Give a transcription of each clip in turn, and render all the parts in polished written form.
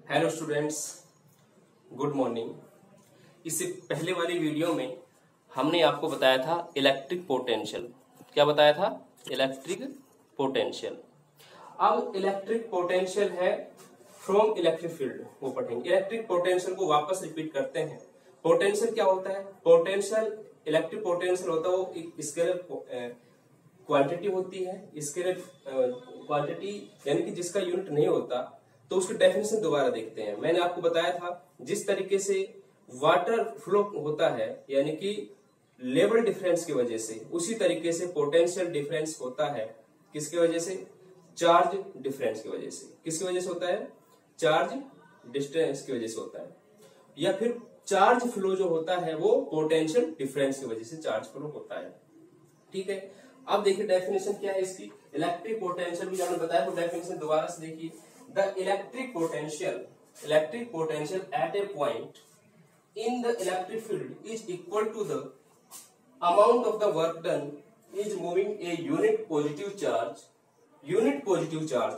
Hello students, good morning. इससे पहले वाली वीडियो में हमने आपको बताया था इलेक्ट्रिक पोटेंशियल। क्या बताया था? Electric potential. अब इलेक्ट्रिक पोटेंशियल है फ्रॉम इलेक्ट्रिक फील्ड, वो पढ़ेंगे। इलेक्ट्रिक पोटेंशियल को वापस रिपीट करते हैं। पोटेंशियल क्या होता है? पोटेंशियल, इलेक्ट्रिक पोटेंशियल होता है वो एक स्केलर क्वांटिटी होती है। स्केलर क्वांटिटी यानी कि जिसका यूनिट नहीं होता। तो उसकी डेफिनेशन दोबारा देखते हैं। मैंने आपको बताया था जिस तरीके से वाटर फ्लो होता है यानी कि लेवल डिफरेंस की वजह से, उसी तरीके से पोटेंशियल डिफरेंस होता है। किसकी वजह से? चार्ज डिफरेंस की वजह से। किसकी वजह से होता है? चार्ज डिस्टेंस की वजह से होता है। या फिर चार्ज फ्लो जो होता है वो पोटेंशियल डिफरेंस की वजह से चार्ज फ्लो होता है। ठीक है, अब देखिए डेफिनेशन क्या है इसकी। इलेक्ट्रिक पोटेंशियल भी आपने बताया, तो डेफिनेशन दोबारा से देखिए। The electric potential at a point in the electric field is equal to the amount of the work done is moving a unit positive charge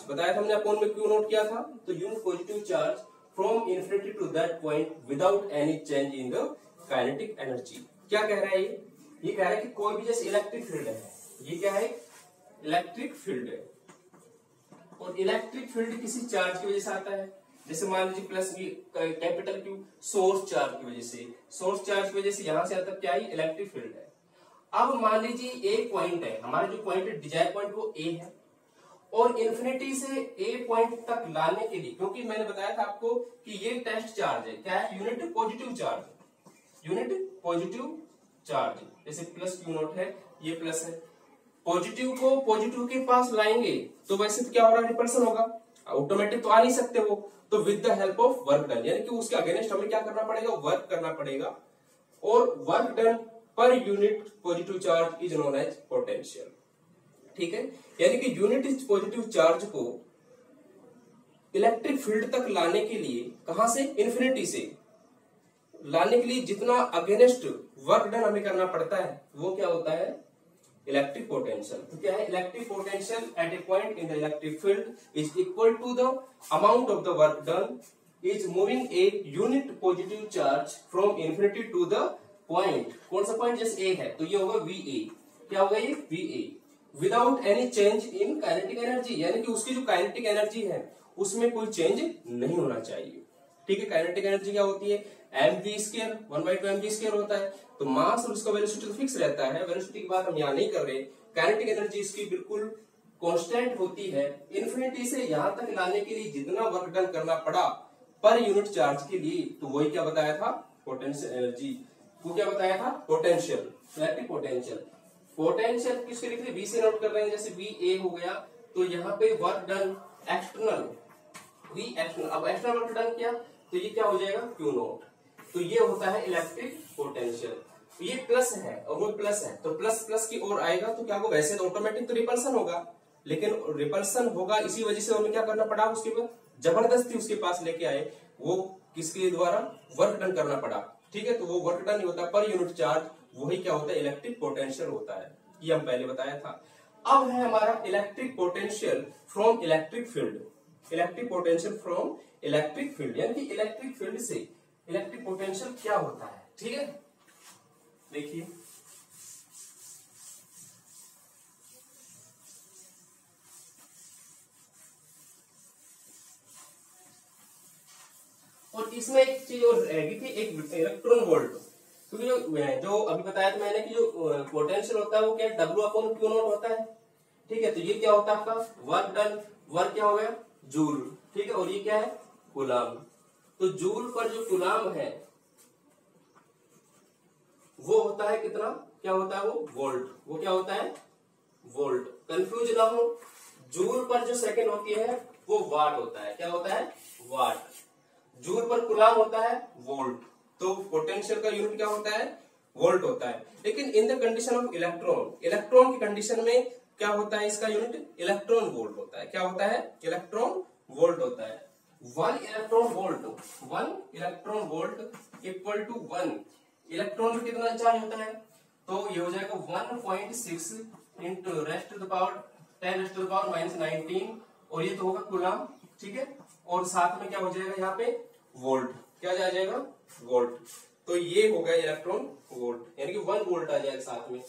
बताया था हमने, अपन में क्यों नोट किया था? तो unit positive charge from infinity to that point without any change in the kinetic energy। क्या कह रहा है ये कह रहा है कि कोई भी जैसे इलेक्ट्रिक फील्ड है, ये क्या है? इलेक्ट्रिक फील्ड है। और इलेक्ट्रिक फील्ड किसी चार्ज की वजह से आता है। जैसे मान लीजिए plus capital Q source charge की वजह से, सोर्स चार्ज की वजह से यहां से आता क्या है? इलेक्ट्रिक फील्ड है। अब मान लीजिए एक पॉइंट है, हमारा जो पॉइंट है डिजायर पॉइंट वो ए है, और इन्फिनिटी से ए पॉइंट तक लाने के लिए, क्योंकि मैंने बताया था आपको कि ये टेस्ट चार्ज है, क्या है? Unit positive charge. जैसे प्लस क्यू नोट है, ये प्लस है। पॉजिटिव को पॉजिटिव के पास लाएंगे तो वैसे तो क्या हो रहा है? रिपल्सन होगा। ऑटोमेटिक तो आ नहीं सकते वो, तो with the help of work done, यानी कि उसके अगेंस्ट हमें क्या करना पड़ेगा? वर्क करना पड़ेगा। और वर्क डन पर unit positive charge is known as potential. ठीक है, यानी कि यूनिट पॉजिटिव चार्ज को इलेक्ट्रिक फील्ड तक लाने के लिए, कहां से? इन्फिनिटी से लाने के लिए जितना अगेंस्ट वर्क डन हमें करना पड़ता है वो क्या होता है? Electric potential. तो क्या है? Electric potential at a point in the electric field is equal to the amount of the work done is moving a unit positive charge from infinity to the point. कौन सा point? जैसे ए है तो ये होगा वी ए। क्या होगा ये? V A. Without any change in kinetic energy, यानी कि उसकी जो काइनेटिक एनर्जी है उसमें कोई चेंज नहीं होना चाहिए। ठीक है, काइनेटिक एनर्जी क्या होती है? mv², 1/2 mv² होता है। तो मास और उसका वेलोसिटी तो फिक्स रहता है, वेलोसिटी की बात हम यहाँ नहीं कर रहे। काइनेटिक एनर्जी इसकी बिल्कुल कांस्टेंट होती है। इन्फिनिटी से यहाँ तक लाने के लिए जितना वर्क डन करना पड़ा पर यूनिट चार्ज के लिए, तो वही क्या बताया था? पोटेंशियल एनर्जी को क्या बताया था? पोटेंशियल। Electric potential. पोटेंशियल किसके लिख रहे? वी से नोट कर रहे हैं, जैसे वी ए हो गया, तो यहाँ पे work done external, V external. अब एक्सटर्नल वर्क डन किया तो ये क्या हो जाएगा? Q naught. तो ये होता है इलेक्ट्रिक पोटेंशियल। तो ये प्लस है और वो प्लस है, तो प्लस प्लस की ओर आएगा तो क्या होगा? वैसे तो ऑटोमेटिक तो रिपल्सन होगा, लेकिन रिपल्सन होगा इसी वजह से हमें क्या करना पड़ा? उसके बाद जबरदस्ती उसके पास लेके आए, वो किसके द्वारा? वर्क डन करना पड़ा। ठीक है, तो वो वर्क डन नहीं होता पर यूनिट चार्ज, वही क्या होता है? इलेक्ट्रिक पोटेंशियल होता है। ये हम पहले बताया था। अब है हमारा electric potential from electric field. Electric potential from electric field, यानी कि इलेक्ट्रिक फील्ड से इलेक्ट्रिक पोटेंशियल क्या होता है? ठीक है, देखिए और इसमें एक चीज और रहेगी कि एक इलेक्ट्रॉन वोल्ट, क्योंकि जो अभी बताया था मैंने कि जो पोटेंशियल होता है वो क्या? W/Q नॉट होता है। ठीक है, तो ये क्या होता है आपका? Work done. वर्क क्या हो गया? जूल। ठीक है, और ये क्या है? कूलाम। तो जूल पर जो कूलाम है वो होता है कितना? क्या होता है वो? वोल्ट। वो क्या होता है? वोल्ट। कंफ्यूज ना हो, जूल पर जो सेकंड होती है वो वाट होता है। क्या होता है? वाट। जूल पर कूलाम होता है वोल्ट। तो पोटेंशियल का यूनिट क्या होता है? वोल्ट होता है। लेकिन in the condition of electron, electron की कंडीशन में क्या होता है? इसका यूनिट इलेक्ट्रॉन वोल्ट होता है। क्या होता है? इलेक्ट्रॉन वोल्ट होता है। 1 electron volt equal to 1 electron में कितना चार्ज होता है? तो ये हो जाएगा 1.6 into 10 raised to the power -19, और ये तो होगा कूलम ठीक है, और साथ में क्या हो जाएगा यहाँ पे वोल्ट, क्या आ जाएगा वोल्ट। तो ये हो गया इलेक्ट्रॉन वोल्ट, यानी कि 1 वोल्ट आ जाएगा साथ में,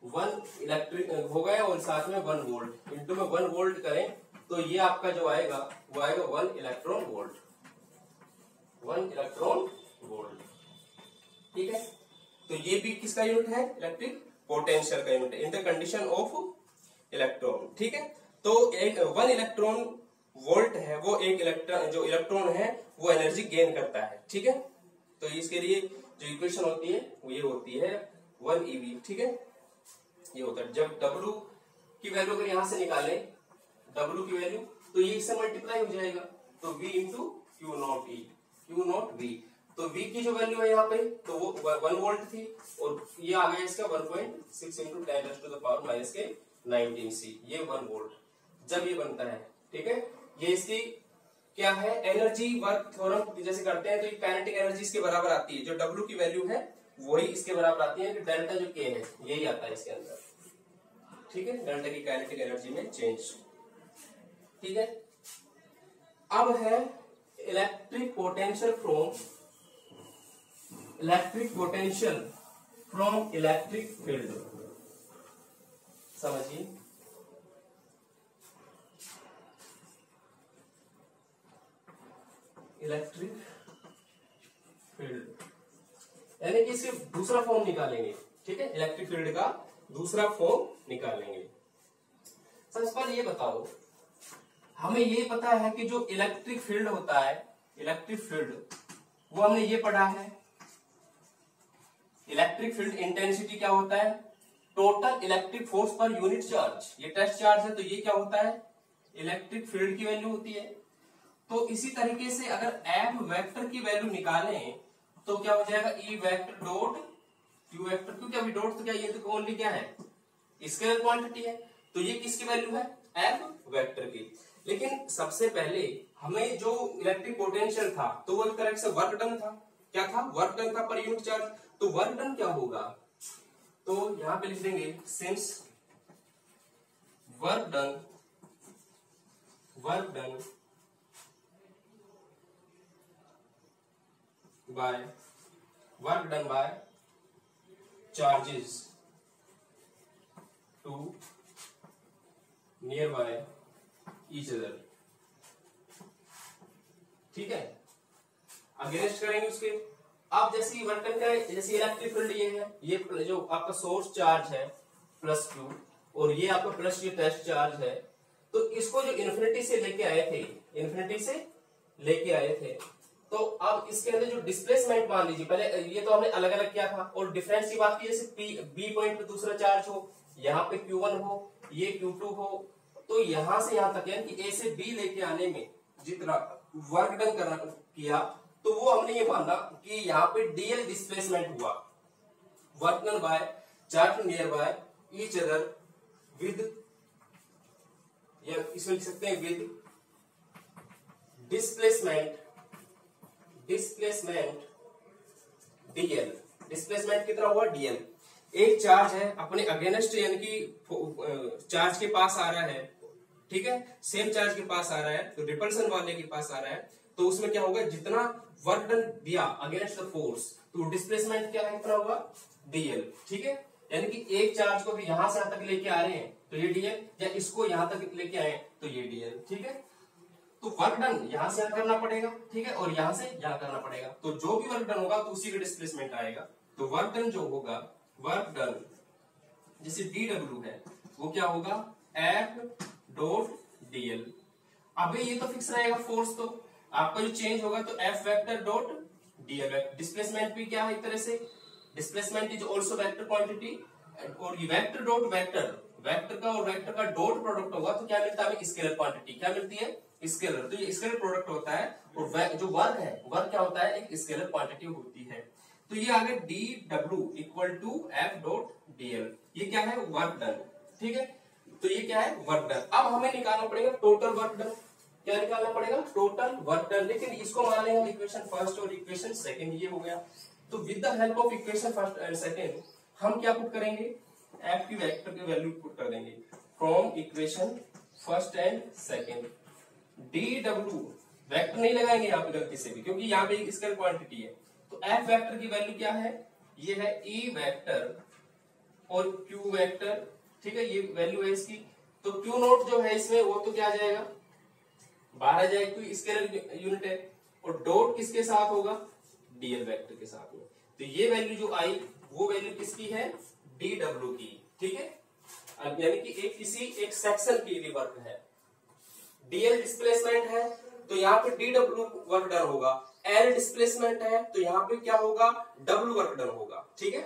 1 इलेक्ट्रिक हो गया और साथ में 1 वोल्ट, इंटू में 1 वोल्ट करें तो ये आपका जो आएगा वो आएगा 1 इलेक्ट्रॉन वोल्ट, 1 इलेक्ट्रॉन वोल्ट। ठीक है, तो ये भी किसका यूनिट है, इलेक्ट्रिक पोटेंशियल का यूनिट है, in the condition of electron. ठीक है, तो एक 1 इलेक्ट्रॉन वोल्ट है, वो एक इलेक्ट्रॉन जो इलेक्ट्रॉन है वो एनर्जी गेन करता है। ठीक है, तो इसके लिए जो इक्वेशन होती है वो ये होती है 1 eV। ठीक है, ये होता है जब W की वैल्यू अगर यहां से निकालें, W की वैल्यू, तो ये इससे मल्टीप्लाई हो जाएगा, तो V into Q not E, Q not V। तो V की जो वैल्यू है यहाँ पे तो वो 1 वोल्ट थी, और ये आ गया इसका 1.6 इंटू 10⁻⁹ C, ये 1 वोल्ट जब ये बनता है। ठीक है, ये इसकी क्या है, एनर्जी वर्क थ्योरम जैसे करते हैं तो ये काइनेटिक एनर्जी इसके बराबर आती है, जो W की वैल्यू है वही इसके बराबर आती है, डेल्टा जो K है यही आता है इसके अंदर। ठीक है, डेल्टा की काइनेटिक एनर्जी में चेंज। ठीक है, अब है electric potential from electric field. समझिए, इलेक्ट्रिक फील्ड यानी कि इसके दूसरा फॉर्म निकालेंगे। ठीक है, इलेक्ट्रिक फील्ड का दूसरा फॉर्म निकालेंगे। सबसे पहले ये बताओ, हमें ये पता है कि जो इलेक्ट्रिक फील्ड होता है, इलेक्ट्रिक फील्ड वो हमने ये पढ़ा है, इलेक्ट्रिक फील्ड इंटेंसिटी क्या होता है, total electric force per unit charge. ये टेस्ट चार्ज है तो ये क्या होता है, इलेक्ट्रिक फील्ड की वैल्यू होती है। तो इसी तरीके से अगर एफ वेक्टर की वैल्यू निकालें तो क्या हो जाएगा, E vector dot Q vector, क्योंकि अभी डॉट तो क्या, ये तो ओनली क्या है, स्केलर क्वांटिटी है, तो ये किसकी वैल्यू है, एफ वेक्टर की। लेकिन सबसे पहले हमें जो इलेक्ट्रिक पोटेंशियल था तो वो एक तरह से वर्क डन था, क्या था, वर्क डन था पर यूनिट चार्ज। तो वर्क डन क्या होगा, तो यहां पे लिख देंगे since work done by charges to nearby each other। ठीक है, अगेंस्ट करेंगे उसके। अब जैसे वर्क डन का, जैसे इलेक्ट्रिक फील्ड ये है, ये जो आपका सोर्स चार्ज है प्लस Q, और ये आपका प्लस ये टेस्ट चार्ज है, तो इसको जो इन्फिनिटी से लेके आए थे, तो अब इसके अंदर जो डिस्प्लेसमेंट मान लीजिए, पहले ये तो हमने अलग अलग किया था, और डिफरेंस की बात की, जैसे बी पॉइंट पे दूसरा चार्ज हो, यहाँ पे Q1 हो, ये Q2 हो, तो यहां से यहां तक यानी कि ए से बी लेके आने में जितना वर्क डन किया, तो वो हमने ये माना कि यहाँ पे डीएल डिस्प्लेसमेंट हुआ, work done by charge near by each other with, या इसमें लिख सकते हैं विद डिस्प्लेसमेंट डीएल। डिस्प्लेसमेंट कितना हुआ, डीएल। एक चार्ज है अपने अगेंस्ट, यानी कि चार्ज के पास आ रहा है, ठीक है, सेम चार्ज के पास आ रहा है, तो रिपल्सन वाले के पास आ रहा है, तो उसमें क्या होगा, जितना वर्क डन दिया अगेंस्ट द फोर्स, तो डिस्प्लेसमेंट क्या है, कितना होगा, डीएल। ठीक है, यानी कि एक चार्ज को भी यहां से यहां तक लेके आ रहे हैं तो ये डीएल, या इसको यहां तक लेके आए तो ये डीएल। ठीक है, तो वर्क डन यहां से यहां करना पड़ेगा, ठीक है, और यहां से यहां करना पड़ेगा, तो जो भी वर्क डन होगा तो उसी का डिस्प्लेसमेंट आएगा। तो वर्क डन जो होगा, वर्क डन जैसे डीडब्ल्यू है वो क्या होगा, एफ डॉट डीएल। अबे ये तो फिक्स रहेगा फोर्स, तो आपका जो चेंज होगा तो F vector dot DL. Displacement भी क्या है, एक तरह से displacement is also vector quantity, और ये वेक्टर डॉट वेक्टर, वेक्टर का और वेक्टर का डॉट प्रोडक्ट होगा तो क्या मिलता है, स्केलर क्वांटिटी। क्या मिलती है, स्केलर। तो ये स्केलर प्रोडक्ट होता है, और जो वर्क है, वर्क क्या होता है, एक स्केलर क्वांटिटी होती है। तो ये आ गया D W equal to F dot DL, ये क्या है, वर्क डन। ठीक है, तो ये क्या है, वर्क डन। अब हमें निकालना पड़ेगा टोटल वर्क डन। क्या निकालना पड़ेगा, टोटल वर्क डन। लेकिन इसको मान लेंगे हम इक्वेशन फर्स्ट और इक्वेशन सेकंड, ये हो गया। तो with the help of equation first and second हम क्या पुट करेंगे, एफ की वेक्टर की वैल्यू पुट कर देंगे from equation first and second. D W vector नहीं लगाएंगे यहाँ पे गलती से भी, क्योंकि यहाँ पे स्केलर क्वांटिटी है। तो एफ वेक्टर की वैल्यू क्या है, ये है ई वेक्टर और क्यू वेक्टर, ठीक है, ये वैल्यू है इसकी। तो क्यू नोट जो है इसमें वो तो क्या आ जाएगा, बाहर आ जाएगा क्योंकि स्केलर यूनिट है, और डॉट किसके साथ होगा, डीएल वेक्टर के साथ में। तो ये वैल्यू जो आई वो वैल्यू किसकी है, डी डब्ल्यू की, ठीक है। अब यानी कि एक किसी एक सेक्शन की लिए वर्क है, डीएल डिस्प्लेसमेंट है तो यहाँ पे डी डब्ल्यू वर्क डन होगा, एल डिस्प्लेसमेंट है तो यहाँ पे क्या होगा, डब्ल्यू वर्क डन होगा, ठीक है।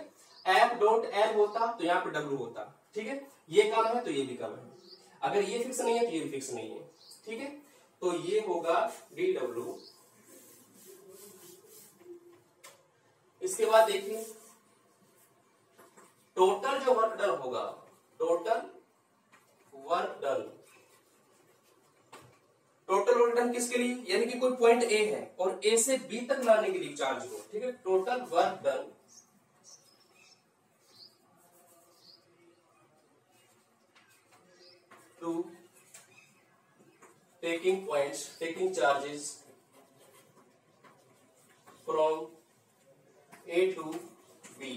एफ डॉट एल होता तो यहाँ पे डब्ल्यू होता, ठीक है। ये कम है तो ये भी कम है, अगर ये फिक्स नहीं है तो ये भी फिक्स नहीं है, ठीक है। तो ये होगा डी डब्ल्यू। इसके बाद देखिए टोटल जो वर्क डन होगा, total work done, total work done किसके लिए, यानी कि कोई पॉइंट ए है और ए से बी तक लाने के लिए चार्ज को, ठीक है। Total work done to taking points, taking charges from A to B,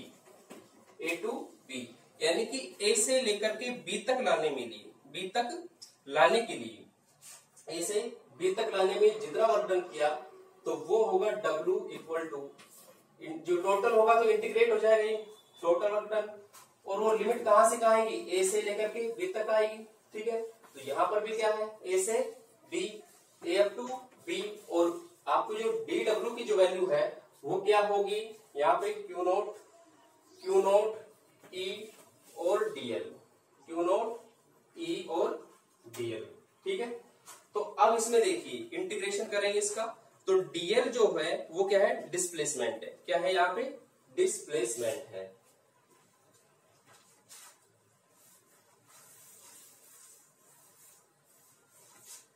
A to B, यानी कि ए से लेकर के बी तक लाने में लिए, बी तक लाने के लिए, ए से बी तक लाने में जितना वर्क डन किया तो वो होगा W इक्वल टू, जो टोटल होगा तो इंटीग्रेट हो जाएगा ये टोटल वर्क डन, और वो लिमिट कहां से कहां आएगी, ए से लेकर के बी तक आएगी, ठीक है। तो यहां पर भी क्या है, ए से B, A up to B, और आपको जो डी डब्ल्यू की जो वैल्यू है वो क्या होगी, यहाँ पे क्यू नोट ई और डीएल, क्यू नोट ई और डीएल, ठीक है। तो अब इसमें देखिए इंटीग्रेशन करेंगे इसका, तो डीएल जो है वो क्या है, डिस्प्लेसमेंट है, क्या है यहाँ पे, डिस्प्लेसमेंट है।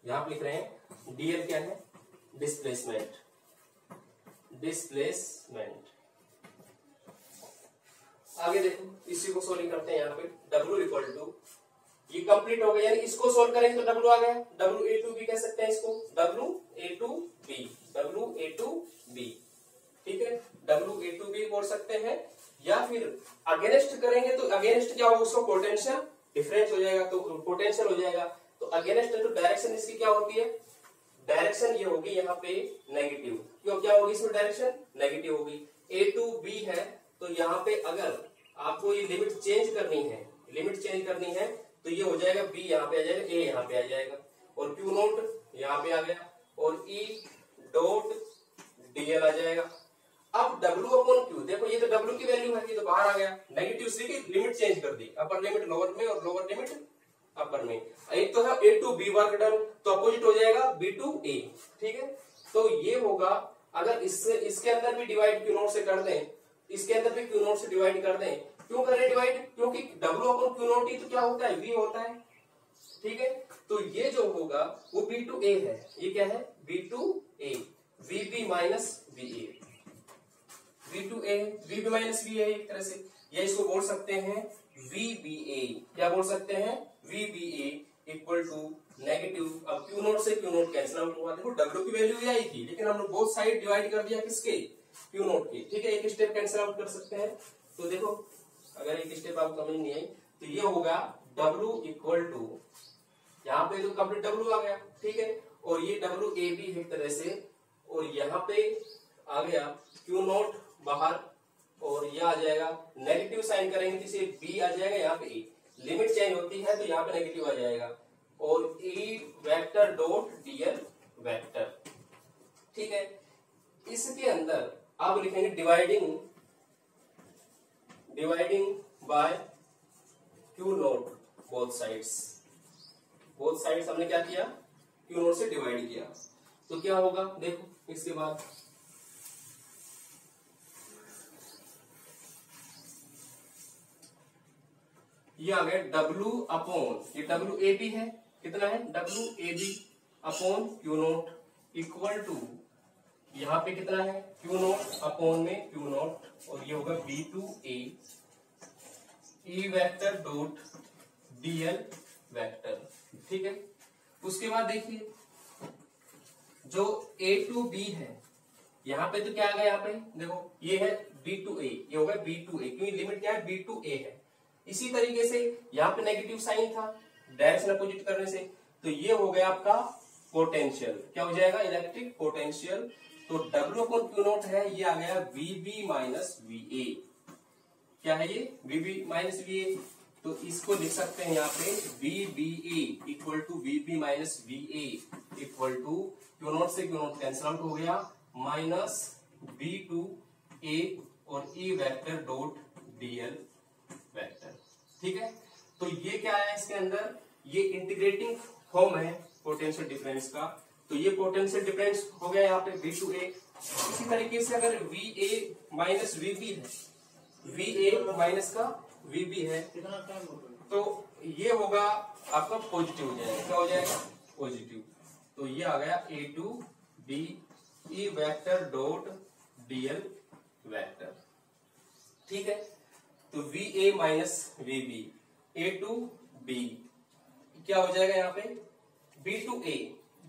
यहां पे लिख रहे हैं डीएल क्या है, डिस्प्लेसमेंट, डिस्प्लेसमेंट। आगे देखो इसी को सोल्व करते हैं, यहाँ पे W इक्वल टू, ये कंप्लीट हो गया, यानी इसको सोल्व करेंगे तो W आ गया, W A टू B कह सकते हैं इसको, W A to B, W A to B, ठीक है। W A टू B बोल सकते हैं, या फिर अगेंस्ट करेंगे तो अगेंस्ट क्या होगा, उसको पोटेंशियल डिफरेंस हो जाएगा, तो पोटेंशियल हो जाएगा। तो अगेंस्ट तो डायरेक्शन इसकी क्या होती है, डायरेक्शन ये होगी यहाँ पे नेगेटिव, क्यों क्या होगी इसमें डायरेक्शन नेगेटिव होगी। A टू B है तो यहाँ पे अगर आपको ये लिमिट चेंज करनी है, लिमिट चेंज करनी है तो ये हो जाएगा B यहाँ पे आ जाएगा, A यहाँ पे आ जाएगा, और Q नोट यहाँ पे आ गया, और E डॉट DL आ जाएगा। अब W अपॉन Q, देखो ये तो W की वैल्यू है, ये तो बाहर आ गया, नेगेटिव से लिमिट चेंज कर दी, अपर लिमिट लोअर में और लोअर लिमिट अपर में। एक तो है A to B work done, तो अपोजिट हो जाएगा B टू A, ठीक है। तो ये होगा, अगर इससे इसके अंदर भी डिवाइड Q नोट से कर दें, इसके अंदर भी Q नोट से डिवाइड कर दें, क्यों करें डिवाइड, क्योंकि W अपॉन Q नोट ही तो क्या होता है, V होता है, ठीक है। तो ये जो होगा वो B टू A है, ये क्या है, B to A, VB minus VA, V to A, VB minus VA एक तरह से, या इसको बोल सकते हैं VBA, क्या बोल सकते हैं, VBA इक्वल टू नेगेटिव, अब Q नोट से Q नोट कैंसिल आउट हुआ, देखो W की वैल्यू ही आई थी, लेकिन हमने बोथ साइड डिवाइड कर दिया किसके, Q नोट के, ठीक है। एक स्टेप कैंसिल आउट कर सकते हैं, तो देखो अगर एक स्टेप आपको समझ नहीं आई तो ये होगा W इक्वल टू, यहाँ पे तो कंप्लीट W आ गया, ठीक है, और ये WAB एक तरह से, और यहाँ पे आ गया Q नोट बाहर, और ये आ जाएगा नेगेटिव साइन करेंगे तो इसे B आ जाएगा, यहाँ पे लिमिट चेंज होती है तो यहाँ पे नेगेटिव आ जाएगा, और E vector dot DL vector, ठीक है। इसके अंदर आप लिखेंगे dividing, dividing by Q note both sides, both sides हमने क्या किया, Q नोट से डिवाइड किया, तो क्या होगा देखो इसके बाद, ये आ गया W अपॉन, ये WAB है, कितना है WAB upon Q naught equal to, यहाँ पे कितना है Q नोट अपॉन में Q नोट, और ये होगा B to A, E vector dot DL vector, ठीक है। उसके बाद देखिए जो A टू B है, यहाँ पे तो क्या आ गया, यहाँ पे देखो ये है B टू A, ये होगा B टू A, क्योंकि लिमिट क्या है B टू A है। इसी तरीके से यहाँ पे नेगेटिव साइन था डायरेक्शन अपोजिट करने से, तो ये हो गया आपका पोटेंशियल, क्या हो जाएगा, इलेक्ट्रिक पोटेंशियल। तो W/Q0 है, ये आ गया VB माइनस VA, क्या है ये VB माइनस VA। तो इसको लिख सकते हैं यहाँ पे VBA equal to VB minus VA equal to Q0 से Q0 कैंसिल आउट हो गया, माइनस B2A और E vector dot DL vector. ठीक है, तो ये क्या है इसके अंदर, ये इंटीग्रेटिंग फॉर्म है पोटेंशियल डिफरेंस का। तो ये पोटेंशियल डिफरेंस हो गया यहाँ पे V2A। इसी तरीके से अगर VA माइनस VB है, VA माइनस का VB है, तो ये होगा आपका पॉजिटिव हो जाएगा, क्या हो जाएगा, पॉजिटिव। तो ये आ गया A to B E vector dot DL vector. ठीक है, तो VA minus VB A to B क्या हो जाएगा यहाँ पे B to A।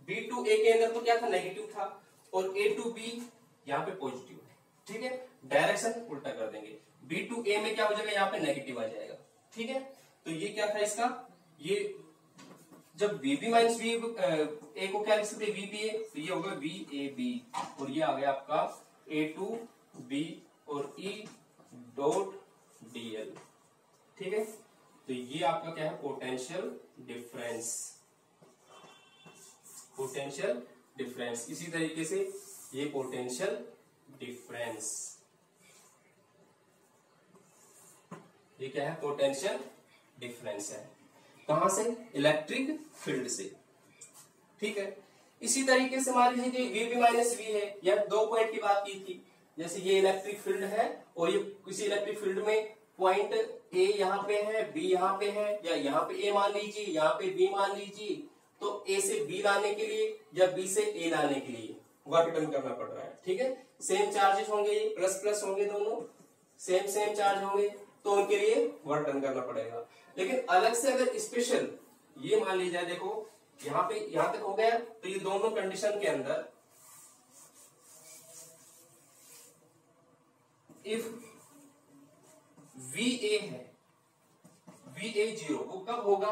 B to A के अंदर तो क्या था, नेगेटिव था, और A टू B यहाँ पे पॉजिटिव है। ठीक है, डायरेक्शन उल्टा कर देंगे, B टू A में क्या हो जाएगा, यहाँ पे नेगेटिव आ जाएगा। ठीक है, तो ये क्या था इसका, ये जब VB माइनस A को क्या लिख सकते VBA, तो ये होगा VAB, और ये आ गया आपका A टू B और E डॉट DL। ठीक है, तो ये आपका क्या है, पोटेंशियल डिफरेंस, पोटेंशियल डिफरेंस। इसी तरीके से ये पोटेंशियल डिफरेंस, ये क्या है, पोटेंशियल डिफरेंस है, कहां से, इलेक्ट्रिक फील्ड से। ठीक है, इसी तरीके से मान लीजिए VB माइनस V है, या दो पॉइंट की बात की थी, जैसे ये इलेक्ट्रिक फील्ड है और ये किसी इलेक्ट्रिक फील्ड में पॉइंट A यहाँ पे है, B यहाँ पे है, या यहाँ पे A मान लीजिए, यहाँ पे B मान लीजिए, तो A से B लाने के लिए या B से A लाने के लिए वर्क डन करना पड़ रहा है। ठीक है, सेम चार्जेस होंगे, प्लस प्लस होंगे, दोनों सेम चार्ज होंगे, तो उनके लिए वर्क डन करना पड़ेगा। लेकिन अलग से अगर स्पेशल ये मान लीजिए, देखो यहाँ पे यहां तक हो गया, तो ये दोनों कंडीशन के अंदर इफ VA है, VA 0, वो कब होगा,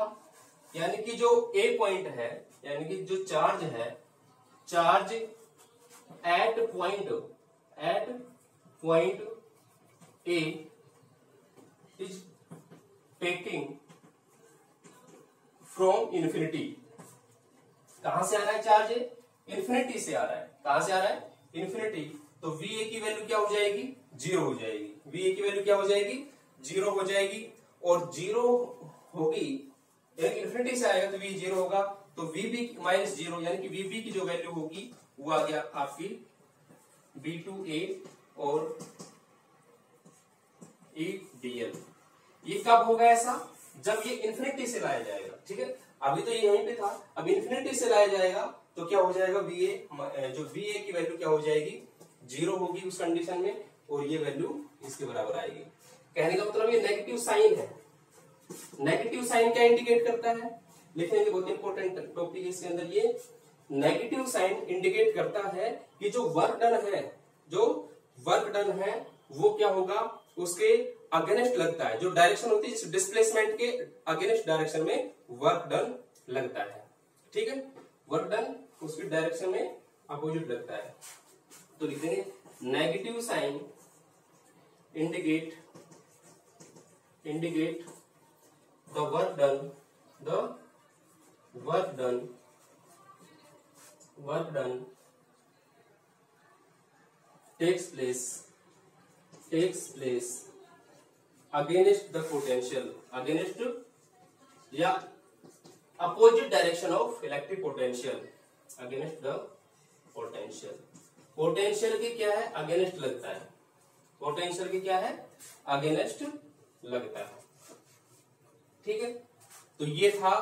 यानी कि जो A पॉइंट है, यानी कि जो चार्ज है, charge at point A is taking from infinity. कहां से आ रहा है चार्ज, इन्फिनिटी से आ रहा है, कहां से आ रहा है, इन्फिनिटी। तो VA की वैल्यू क्या हो जाएगी, 0 हो जाएगी, VA की वैल्यू क्या हो जाएगी, 0 हो जाएगी, और 0 होगी, यानी इन्फिनिटी से आएगा तो V 0 होगा, तो VB माइनस 0, यानी कि VB की जो वैल्यू होगी वो आ गया आपकी B2A और E DL। ये कब होगा ऐसा, जब ये इन्फिनिटी से लाया जाएगा। ठीक है, अभी तो ये यहीं पे था, अब इन्फिनिटी से लाया जाएगा तो क्या हो जाएगा, VA जो VA की वैल्यू क्या हो जाएगी, 0 होगी उस कंडीशन में, और ये वैल्यू इसके बराबर आएगी। कहने का मतलब ये नेगेटिव साइन है। नेगेटिव साइन क्या इंडिकेट करता है, लिखेंगे, बहुत इंपॉर्टेंट टॉपिक है इसके अंदर। ये नेगेटिव साइन इंडिकेट करता है कि जो वर्क डन है वो क्या होगा, उसके अगेंस्ट लगता है, जो डायरेक्शन होती है डिस्प्लेसमेंट के अगेंस्ट डायरेक्शन में वर्क डन लगता है। ठीक है, वर्क डन उसकी डायरेक्शन में अपोजिट लगता है। तो लिखेंगे negative sign indicate the work done takes place against the potential, against या opposite direction of electric potential, against the potential। Potential की क्या है, अगेंस्ट लगता है, पोटेंशियल की क्या है, अगेंस्ट लगता है। ठीक है, तो ये था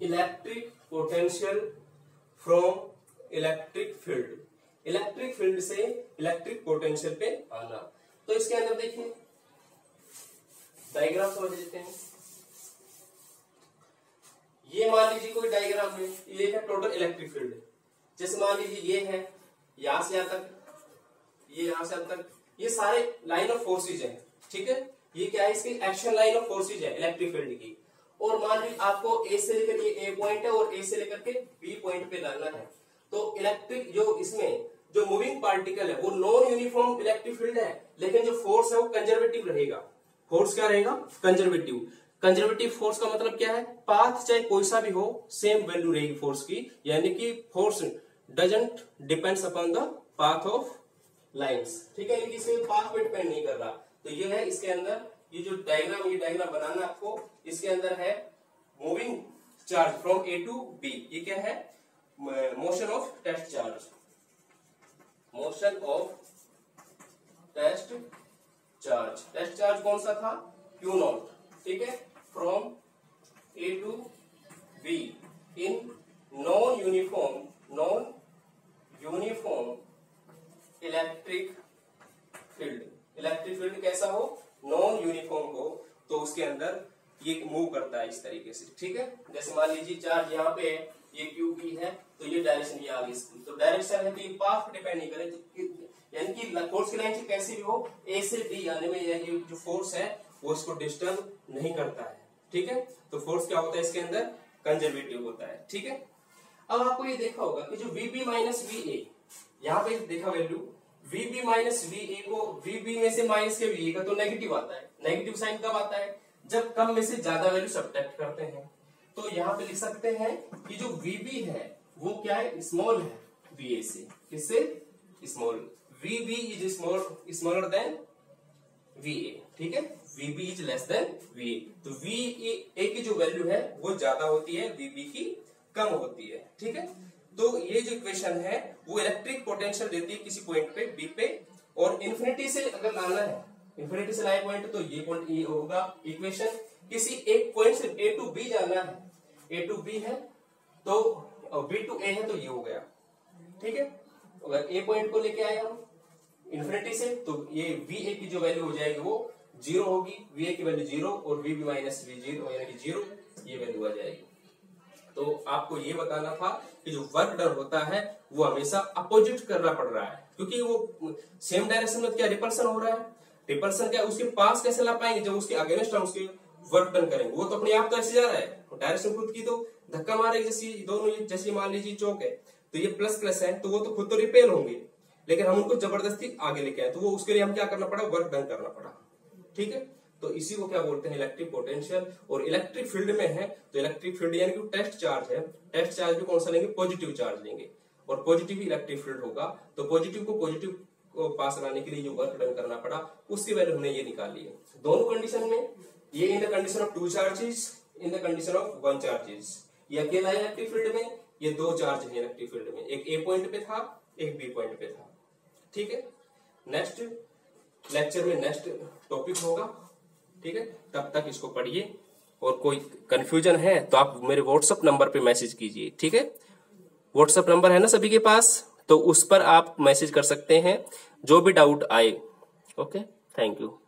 electric potential from electric field, electric field से इलेक्ट्रिक पोटेंशियल पे आना। तो इसके अंदर देखिए डायग्राम समझ लेते हैं। ये मान लीजिए कोई डायग्राम है, ये है टोटल इलेक्ट्रिक फील्ड, जैसे मान लीजिए ये है, यहां से यहां तक, ये यहां से यहां तक, ये सारे लाइन ऑफ फोर्सेज है, ठीक है। ये क्या है, इसकी एक्शन लाइन ऑफ फोर्सेज है इलेक्ट्रिक फील्ड की। और मान लीजिए आपको ए से लेकर ये ए पॉइंट है और ए से लेकर के बी पॉइंट पे लाना है, तो इलेक्ट्रिक जो इसमें जो मूविंग पार्टिकल है वो नॉन यूनिफॉर्म इलेक्ट्रिक फील्ड है, लेकिन जो फोर्स है वो कंजर्वेटिव रहेगा। फोर्स क्या रहेगा, कंजर्वेटिव। कंजर्वेटिव फोर्स का मतलब क्या है, पाथ चाहे कोई सा भी हो सेम वैल्यू रहेगी फोर्स की, यानी कि force doesn't depends upon the path of lines, ठीक है, इसमें पाथ पे डिपेंड नहीं कर रहा। तो ये है इसके अंदर, ये जो डायग्राम, ये डायग्राम बनाना आपको, इसके अंदर है moving charge from A to B, ये क्या है, motion of test charge, motion of test charge. Test charge कौन सा था, क्यू नॉट, ठीक है, from A to B in non uniform electric field. Electric field कैसा हो, नॉन यूनिफॉर्म हो, तो उसके अंदर ये मूव करता है इस तरीके से, ठीक है। जैसे मान लीजिए चार्ज यहाँ पे है, ये क्यू बी है, तो ये डायरेक्शन ये आगे, तो डायरेक्शन है तो ये पाथ पे डिपेंड नहीं करे, यानी कि फोर्स की लाइन कैसी भी हो, ए से डी आने में ये जो फोर्स है वो इसको डिस्टर्ब नहीं करता है, ठीक है। तो फोर्स क्या होता है इसके अंदर, कंजर्वेटिव होता है, ठीक है। अब आपको ये देखा होगा कि जो वीबी माइनस वी ए, यहाँ पे देखा value VB minus V A को, वीबी में से माइनस के वी ए का तो नेगेटिव आता है। नेगेटिव साइन कब आता है, जब कम में से ज्यादा वैल्यू सब्ट्रैक्ट करते हैं। तो यहाँ पे लिख सकते हैं कि जो वीबी है वो क्या है, स्मॉल है वीए से, किससे, small, VB is smaller than वीए, ठीक है, वीबी इज लेस देन वीए। तो वीए की जो वैल्यू है वो ज्यादा होती है, वीबी की कम होती है, ठीक है। तो ये जो इक्वेशन है वो इलेक्ट्रिक पोटेंशियल देती है किसी पॉइंट पे बी पे, और इन्फिनिटी से अगर लाना है, इन्फिनिटी से लाए पॉइंट, तो ये पॉइंट ये होगा इक्वेशन। किसी एक पॉइंट से ए टू बी जाना है, ए टू बी है तो बी टू ए है, तो ये हो गया, ठीक है। अगर ए पॉइंट को लेके आए हम इन्फिनिटी से, तो ये वी ए की जो वैल्यू हो जाएगी वो 0 होगी, वी ए की वैल्यू 0 और वी बी माइनस वी 0 यानी कि 0, ये वैल्यू आ जाएगी। तो आपको ये बताना था कि जो वर्क डन होता है वो हमेशा अपोजिट करना पड़ रहा है, क्योंकि वो सेम डायरेक्शन में क्या रिपल्सन हो रहा है, रिपल्सन क्या उसके पास कैसे ला पाएंगे, जब उसके अगेंस्ट हम उसके वर्क डन करेंगे। वो तो अपने आप तो ऐसे जा रहा है, डायरेक्शन खुद की तो धक्का मारेगी, जैसे दोनों, जैसे मान लीजिए चौक है तो ये प्लस प्लस है, तो वो तो खुद तो रिपेल होंगे, लेकिन हम उनको जबरदस्ती आगे लेके आए, तो वो उसके लिए हम क्या करना पड़ा, वर्क डन करना पड़ा, ठीक है। तो इसी को क्या बोलते हैं, इलेक्ट्रिक पोटेंशियल। और इलेक्ट्रिक फील्ड में है तो इलेक्ट्रिक फील्ड यानी कि टेस्ट चार्ज है, टेस्ट चार्ज भी कौन सा लेंगे, पॉजिटिव चार्ज लेंगे, और पॉजिटिव इलेक्ट्रिक फील्ड होगा। तो पॉजिटिव को पास लाने के लिए जो वर्क डन करना पड़ा उसकी वैल्यू हमने ये निकाली है। दोनों कंडीशन में, ये in the condition of 2 charges, in the condition of 1 charges, ये अकेला इलेक्ट्रिक फील्ड में, ये 2 चार्ज है इलेक्ट्रिक फील्ड में, एक ए पॉइंट पे था, एक बी पॉइंट पे था, ठीक है। नेक्स्ट लेक्चर में नेक्स्ट टॉपिक होगा, ठीक है, तब तक इसको पढ़िए, और कोई कंफ्यूजन है तो आप मेरे व्हाट्सएप नंबर पे मैसेज कीजिए, ठीक है। व्हाट्सएप नंबर है ना सभी के पास, तो उस पर आप मैसेज कर सकते हैं जो भी डाउट आए। Okay, thank you.